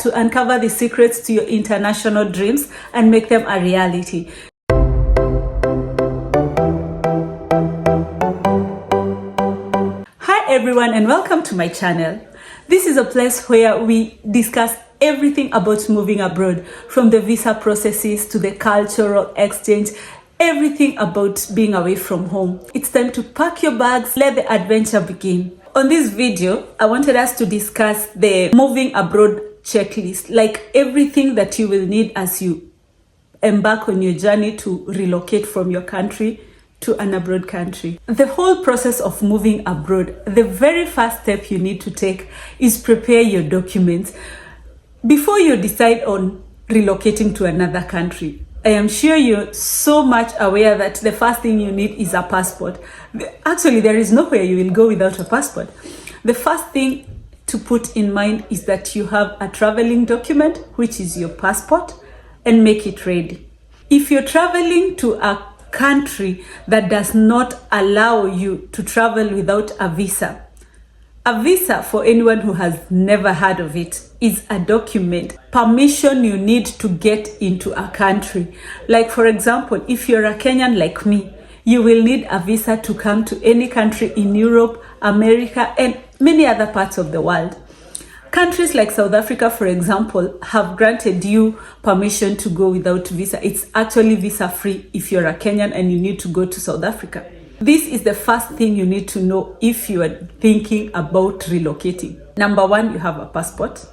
to uncover the secrets to your international dreams and make them a reality. Hi everyone and welcome to my channel. This is a place where we discuss everything about moving abroad, from the visa processes to the cultural exchange, everything about being away from home. It's time to pack your bags, let the adventure begin. On this video, I wanted us to discuss the moving abroad checklist, like everything that you will need as you embark on your journey to relocate from your country to an abroad country. The whole process of moving abroad, the very first step you need to take is prepare your documents before you decide on relocating to another country. I am sure you're so much aware that the first thing you need is a passport. Actually, there is nowhere you will go without a passport. The first thing to put in mind is that you have a traveling document, which is your passport, and make it ready. If you're traveling to a country that does not allow you to travel without a visa, for anyone who has never heard of it, is a document, permission you need to get into a country. Like for example, if you're a Kenyan like me, you will need a visa to come to any country in Europe, America, and many other parts of the world. Countries like South Africa, for example, have granted you permission to go without visa. It's actually visa free if you're a Kenyan and you need to go to South Africa. This is the first thing you need to know if you are thinking about relocating. Number one, you have a passport,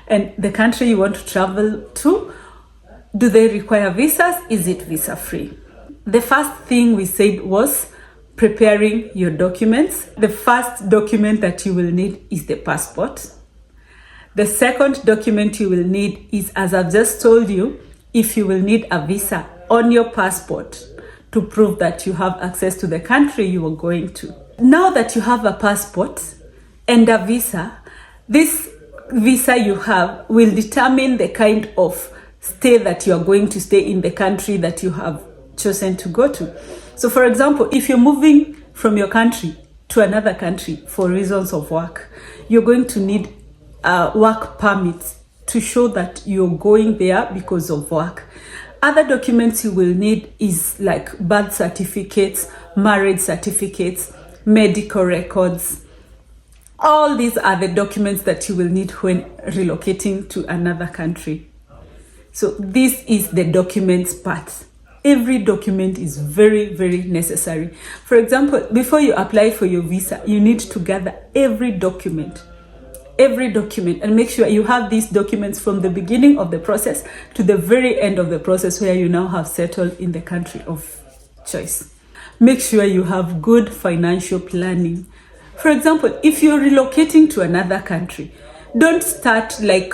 and the country you want to travel to, do they require visas? Is it visa free? The first thing we said was preparing your documents. The first document that you will need is the passport. The second document you will need is, as I've just told you, if you will need a visa on your passport to prove that you have access to the country you are going to. Now that you have a passport and a visa, this visa you have will determine the kind of stay that you are going to stay in the country that you have chosen to go to. So for example, if you're moving from your country to another country for reasons of work, you're going to need a work permit to show that you're going there because of work. Other documents you will need is like birth certificates, marriage certificates, medical records. All these are the documents that you will need when relocating to another country. So this is the documents part. Every document is very, very necessary. For example, before you apply for your visa, you need to gather every document, and make sure you have these documents from the beginning of the process to the very end of the process where you now have settled in the country of choice. Make sure you have good financial planning. For example, if you're relocating to another country, don't start like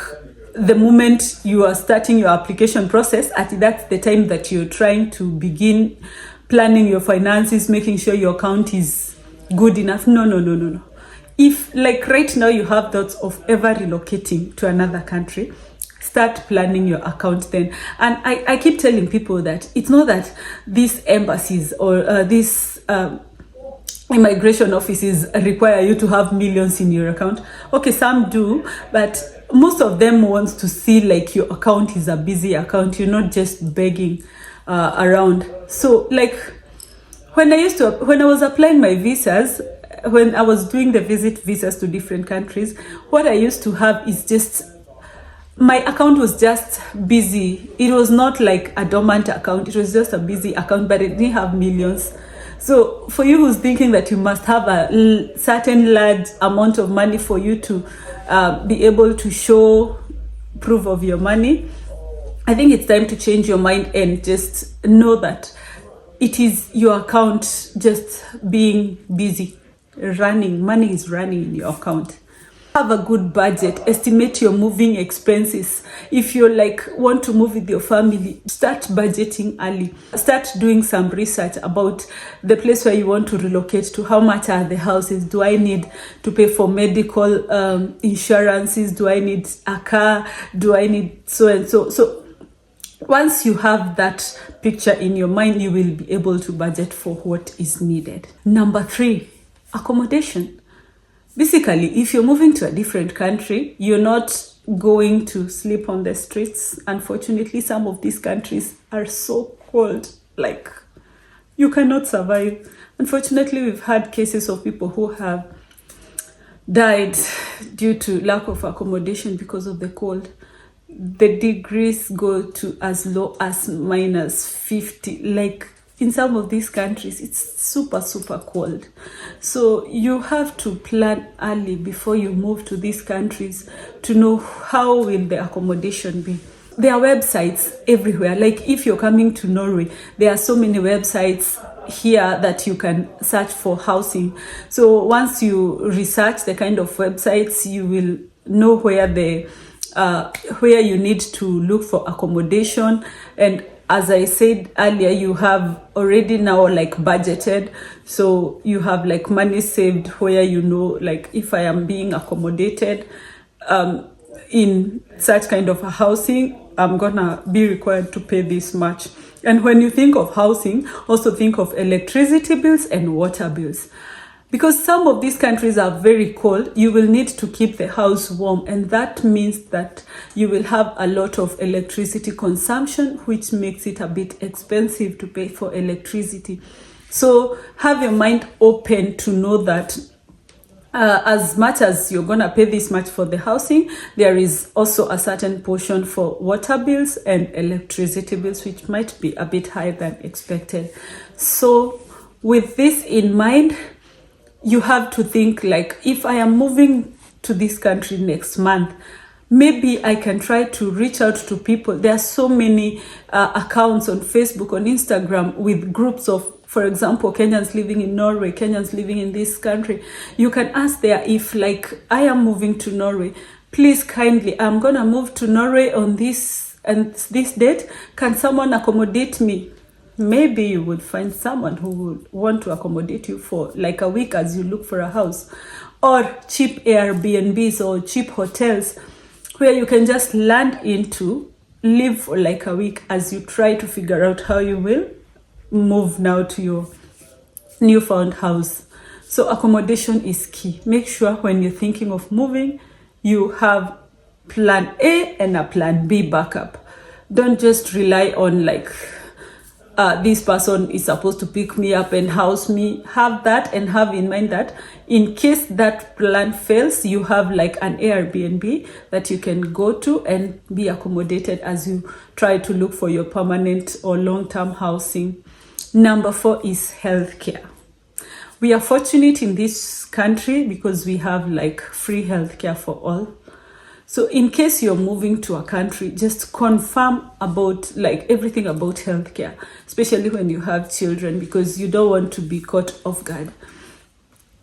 the moment you are starting your application process, that's the time that you're trying to begin planning your finances, making sure your account is good enough. No. If like right now you have thoughts of ever relocating to another country, start planning your account then. And I keep telling people that it's not that these embassies or these immigration offices require you to have millions in your account. Okay, some do, but most of them wants to see like your account is a busy account. You're not just begging around. So like when I was applying my visas, when I was doing the visit visas to different countries, what I used to have is just, my account was just busy. It was not like a dormant account. It was just a busy account, but it didn't have millions. So for you who's thinking that you must have a certain large amount of money for you to be able to show proof of your money, I think it's time to change your mind and just know that it is your account just being busy. Money is running in your account. Have a good budget. Estimate your moving expenses. If you want to move with your family, start budgeting early. Start doing some research about the place where you want to relocate to. How much are the houses? Do I need to pay for medical insurances? Do I need a car? Do I need so and so? So once you have that picture in your mind, you will be able to budget for what is needed. Number 3, accommodation. Basically, if you're moving to a different country, you're not going to sleep on the streets. Unfortunately, some of these countries are so cold, like you cannot survive. Unfortunately, we've had cases of people who have died due to lack of accommodation because of the cold. The degrees go to as low as -50. Like in some of these countries, it's super, super cold. So you have to plan early before you move to these countries to know how will the accommodation be. There are websites everywhere. Like if you're coming to Norway, there are so many websites here that you can search for housing. So once you research the kind of websites, you will know where you need to look for accommodation. And as I said earlier, you have already now like budgeted, so you have like money saved where you know, like if I am being accommodated in such kind of a housing, I'm gonna be required to pay this much. And when you think of housing, also think of electricity bills and water bills. Because some of these countries are very cold, you will need to keep the house warm, and that means that you will have a lot of electricity consumption, which makes it a bit expensive to pay for electricity. So have your mind open to know that as much as you're gonna pay this much for the housing, there is also a certain portion for water bills and electricity bills, which might be a bit higher than expected. So with this in mind, you have to think like, if I am moving to this country next month, maybe I can try to reach out to people. There are so many accounts on Facebook, on Instagram, with groups of, for example, Kenyans living in Norway, Kenyans living in this country. You can ask there, if like I am moving to Norway, please kindly, I'm gonna move to Norway on this and this date. Can someone accommodate me? Maybe you would find someone who would want to accommodate you for like a week as you look for a house, or cheap Airbnbs or cheap hotels where you can just land into, live for like a week as you try to figure out how you will move now to your newfound house. So accommodation is key. Make sure when you're thinking of moving, you have plan A and a plan B backup. Don't just rely on like, this person is supposed to pick me up and house me. Have that, and have in mind that in case that plan fails, you have like an Airbnb that you can go to and be accommodated as you try to look for your permanent or long-term housing. Number 4 is healthcare. We are fortunate in this country because we have like free healthcare for all. So in case you're moving to a country, just confirm about like everything about healthcare, especially when you have children, because you don't want to be caught off guard.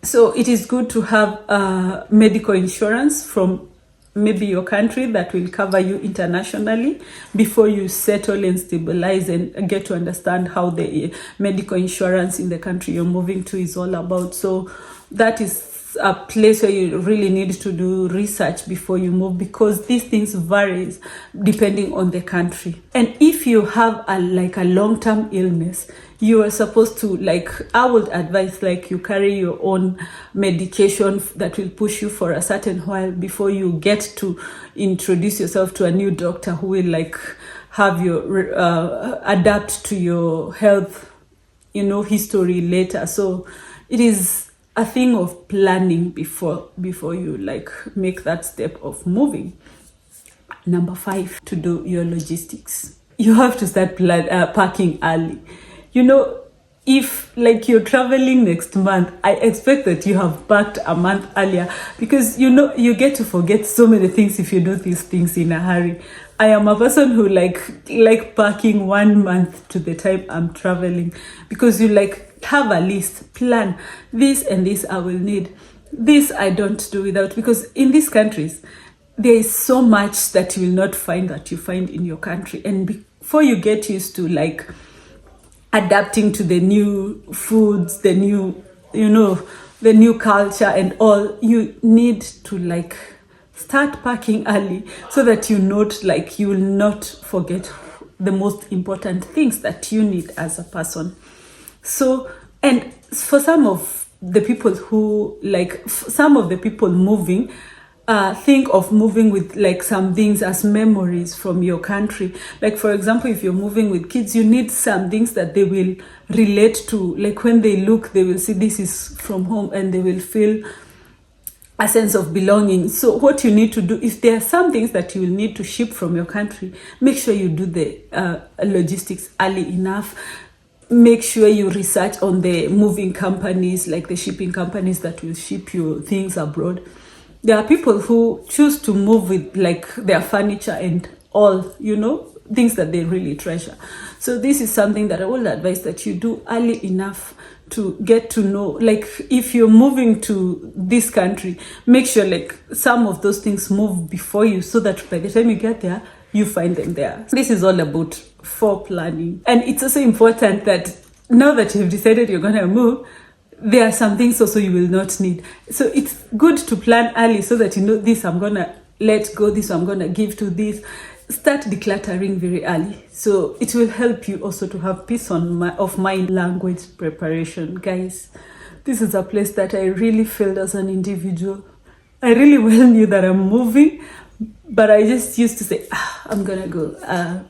So it is good to have medical insurance from maybe your country that will cover you internationally before you settle and stabilize and get to understand how the medical insurance in the country you're moving to is all about. So that is a place where you really need to do research before you move, because these things varies depending on the country. And if you have a long-term illness, you are supposed to, like, I would advise like you carry your own medication that will push you for a certain while before you get to introduce yourself to a new doctor who will like have your adapt to your health, history later. So it is a thing of planning before you like make that step of moving. Number 5, to do your logistics. You have to start packing early. If like you're traveling next month, I expect that you have packed a month earlier, because you get to forget so many things if you do these things in a hurry. I am a person who like packing 1 month to the time I'm traveling, because you have a list, plan this and this I will need. This I don't do without, because in these countries there is so much that you will not find that you find in your country, and before you get used to like adapting to the new foods, the new the new culture and all, you need to like start packing early so that you will not forget the most important things that you need as a person. So, and for some of the people moving, think of moving with like some things as memories from your country. Like for example, if you're moving with kids, you need some things that they will relate to. Like when they look, they will see this is from home and they will feel a sense of belonging. So what you need to do, if there are some things that you will need to ship from your country, make sure you do the logistics early enough. Make sure you research on the moving companies, like the shipping companies that will ship your things abroad. There are people who choose to move with like their furniture and all, you know, things that they really treasure. So this is something that I will advise that you do early enough to get to know. Like if you're moving to this country, make sure like some of those things move before you, so that by the time you get there, you find them there. This is all about foreplanning. And it's also important that now that you've decided you're going to move, there are some things also you will not need. So it's good to plan early so that you know, this I'm going to let go, this I'm going to give to this. Start decluttering very early. So it will help you also to have peace of mind. Language preparation. Guys, this is a place that I really felt as an individual. I really well knew that I'm moving, but I just used to say, I'm going to go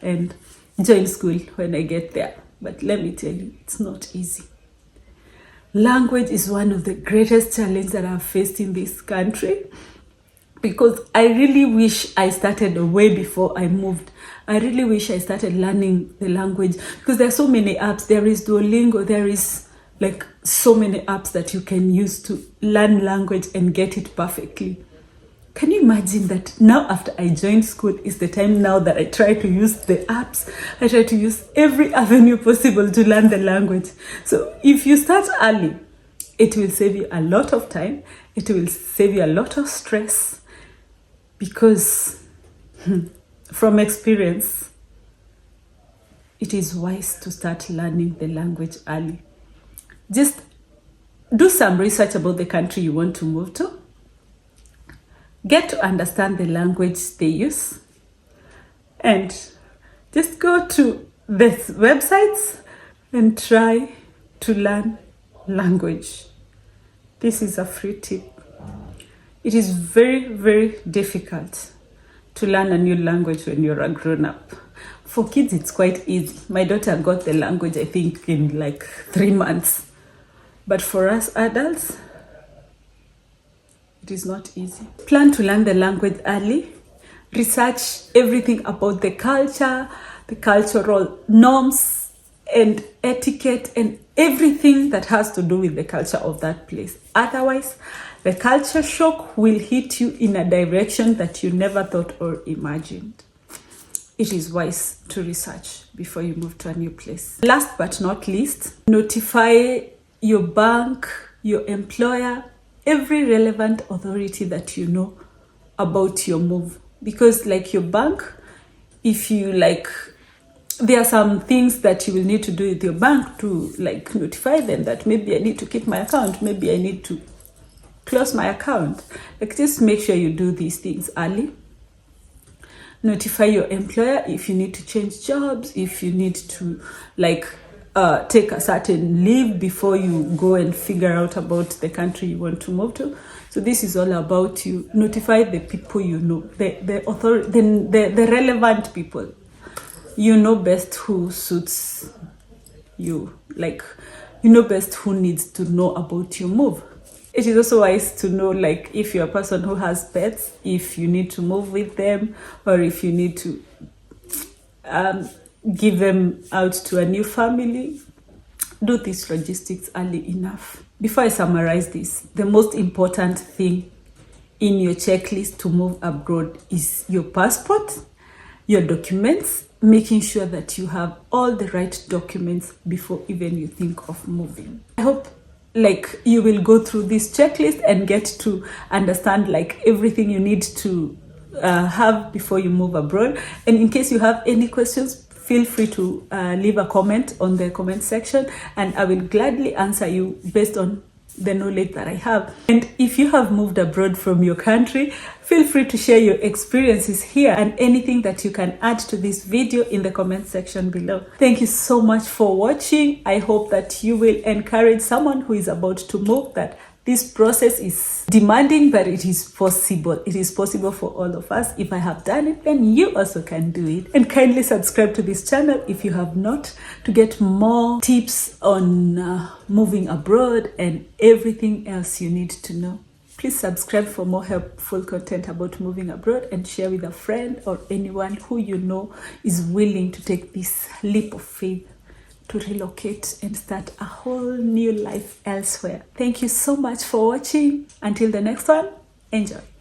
and join school when I get there. But let me tell you, it's not easy. Language is one of the greatest challenges that I've faced in this country, because I really wish I started way before I moved. I really wish I started learning the language, because there are so many apps. There is Duolingo, there is like so many apps that you can use to learn language and get it perfectly. Can you imagine that now after I joined school is the time now that I try to use the apps, I try to use every avenue possible to learn the language. So if you start early, it will save you a lot of time. It will save you a lot of stress, because from experience, it is wise to start learning the language early. Just do some research about the country you want to move to. Get to understand the language they use, and just go to the websites and try to learn language. This is a free tip. It is very, very difficult to learn a new language when you're a grown-up. For kids, it's quite easy. My daughter got the language, I think, in like 3 months. But for us adults, it is not easy. Plan to learn the language early. Research everything about the culture, the cultural norms and etiquette, and everything that has to do with the culture of that place. Otherwise, the culture shock will hit you in a direction that you never thought or imagined. It is wise to research before you move to a new place. Last but not least, notify your bank, your employer, every relevant authority that you know about your move. Because like your bank, if you like, there are some things that you will need to do with your bank to like notify them that maybe I need to keep my account, maybe I need to close my account. Like just make sure you do these things early. Notify your employer if you need to change jobs, if you need to like take a certain leave before you go and figure out about the country you want to move to. So this is all about you. Notify the people you know, the authority, the relevant people. You know best who suits you. Like you know best who needs to know about your move. It is also wise to know, like, if you're a person who has pets, if you need to move with them, or if you need to give them out to a new family. Do these logistics early enough. Before I summarize this, the most important thing in your checklist to move abroad is your passport, your documents, making sure that you have all the right documents before even you think of moving. I hope like you will go through this checklist and get to understand like everything you need to have before you move abroad. And in case you have any questions, feel free to leave a comment on the comment section, and I will gladly answer you based on the knowledge that I have. And if you have moved abroad from your country, feel free to share your experiences here and anything that you can add to this video in the comment section below. Thank you so much for watching. I hope that you will encourage someone who is about to move that This process is demanding, but it is possible. It is possible for all of us. If I have done it, then you also can do it. And kindly subscribe to this channel if you have not, to get more tips on moving abroad and everything else you need to know. Please subscribe for more helpful content about moving abroad, and share with a friend or anyone who you know is willing to take this leap of faith to relocate and start a whole new life elsewhere. Thank you so much for watching. Until the next one, enjoy.